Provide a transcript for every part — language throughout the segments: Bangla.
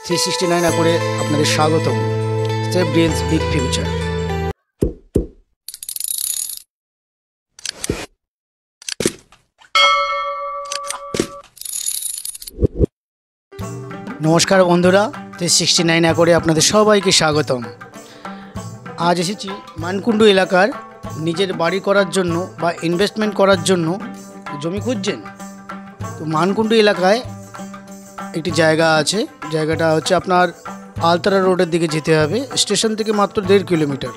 369 করে আপনাদের স্বাগতম। Save dreams big future. নমস্কার বন্ধুরা, 369 করে আপনাদের সবাইকে স্বাগতম। আজ এসেছি মানকুণ্ডু এলাকার নিজের বাড়ি করার জন্য বা ইনভেস্টমেন্ট করার জন্য জমি খুঁজছেন। তো মানকুণ্ডু এলাকায় একটি জায়গা আছে, জায়গাটা হচ্ছে আপনার আলতারা রোডের দিকে যেতে হবে, স্টেশন থেকে মাত্র 1.5 কিলোমিটার।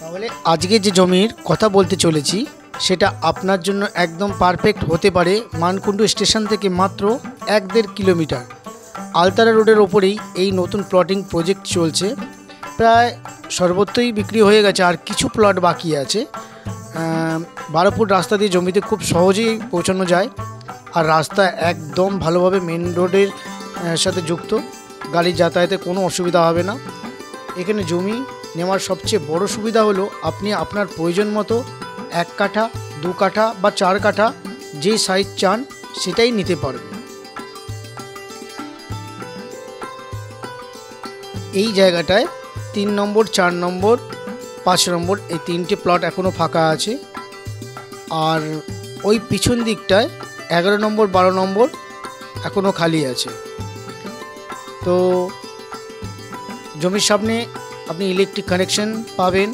তাহলে আজকে যে জমির কথা বলতে চলেছি সেটা আপনার জন্য একদম পারফেক্ট হতে পারে। মানকুণ্ডু স্টেশন থেকে মাত্র 1.5 কিলোমিটার আলতারা রোডের ওপরেই এই নতুন প্লটিং প্রজেক্ট চলছে। প্রায় সর্বত্রই বিক্রি হয়ে গেছে, আর কিছু প্লট বাকি আছে। 12 ফুট রাস্তা দিয়ে জমিতে খুব সহজেই পৌঁছানো যায়, আর রাস্তা একদম ভালোভাবে মেন রোডের সাথে যুক্ত, গাড়ি যাতায়াতে কোনো অসুবিধা হবে না। এখানে জমি নেওয়ার সবচেয়ে বড় সুবিধা হলো আপনি আপনার প্রয়োজন মতো 1 কাঠা, 2 কাঠা বা 4 কাঠা যে সাইজ চান সেটাই নিতে পারবেন। এই জায়গাটায় 3 নম্বর, 4 নম্বর, 5 নম্বর এই 3টে প্লট এখনও ফাঁকা আছে, আর ওই পিছন দিকটায় 11 নম্বর, 12 নম্বর এখনও খালি আছে। তো জমির সামনে আপনি ইলেকট্রিক কানেকশন পাবেন,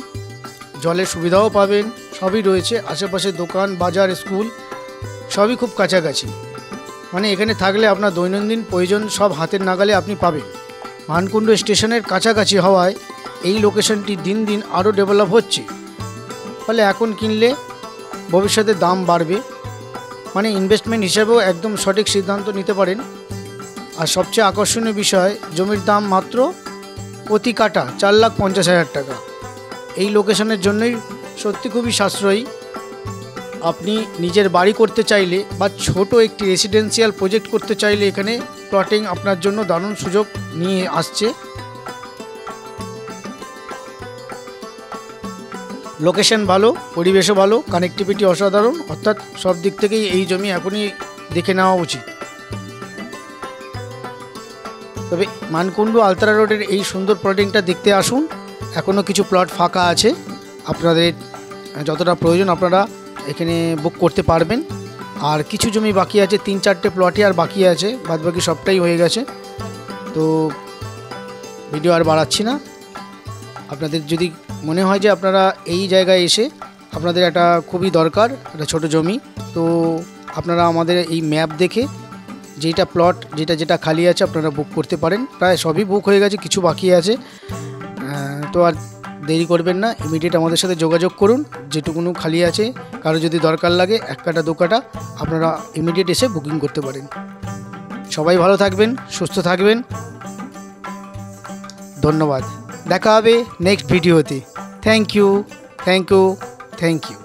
জলের সুবিধাও পাবেন, সবই রয়েছে। আশেপাশে দোকান, বাজার, স্কুল সবই খুব কাছাকাছি। মানে এখানে থাকলে আপনার দৈনন্দিন প্রয়োজন সব হাতের নাগালে আপনি পাবেন। মানকুণ্ডু স্টেশনের কাছাকাছি হওয়ায় এই লোকেশনটি দিন দিন আরও ডেভেলপ হচ্ছে। ফলে এখন কিনলে ভবিষ্যতে দাম বাড়বে, মানে ইনভেস্টমেন্ট হিসেবেও একদম সঠিক সিদ্ধান্ত নিতে পারেন। আর সবচেয়ে আকর্ষণীয় বিষয়, জমির দাম মাত্র প্রতি কাঠা 4,50,000 টাকা। এই লোকেশনের জন্যই সত্যি খুবই সাশ্রয়ী। আপনি নিজের বাড়ি করতে চাইলে বা ছোট একটি রেসিডেন্সিয়াল প্রজেক্ট করতে চাইলে এখানে প্লটিং আপনার জন্য দারুণ সুযোগ নিয়ে আসছে। লোকেশন ভালো, পরিবেশও ভালো, কানেক্টিভিটি অসাধারণ, অর্থাৎ সব দিক থেকেই এই জমি এখনই দেখে নেওয়া উচিত। তবে মানকুণ্ডু আলতারা রোডের এই সুন্দর প্লটিংটা দেখতে আসুন। এখনও কিছু প্লট ফাঁকা আছে, আপনাদের যতটা প্রয়োজন আপনারা এখানে বুক করতে পারবেন। আর কিছু জমি বাকি আছে, 3-4টে প্লটই আর বাকি আছে, বাদবাকি সবটাই হয়ে গেছে। তো ভিডিও আর বাড়াচ্ছি না। আপনাদের যদি মনে হয় যে আপনারা এই জায়গায় এসে আপনাদের একটা খুবই দরকার একটা ছোট জমি, তো আপনারা আমাদের এই ম্যাপ দেখে যেটা প্লট যেটা খালি আছে আপনারা বুক করতে পারেন। প্রায় সবই বুক হয়ে গেছে, কিছু বাকি আছে। তো আর দেরি করবেন না, ইমিডিয়েট আমাদের সাথে যোগাযোগ করুন। যেটুকুনো খালি আছে, কারো যদি দরকার লাগে 1 কাঠা, 2 কাঠা, আপনারা ইমিডিয়েট এসে বুকিং করতে পারেন। সবাই ভালো থাকবেন, সুস্থ থাকবেন। ধন্যবাদ। দেখা হবে নেক্সট ভিডিওতে। Thank you, thank you, thank you.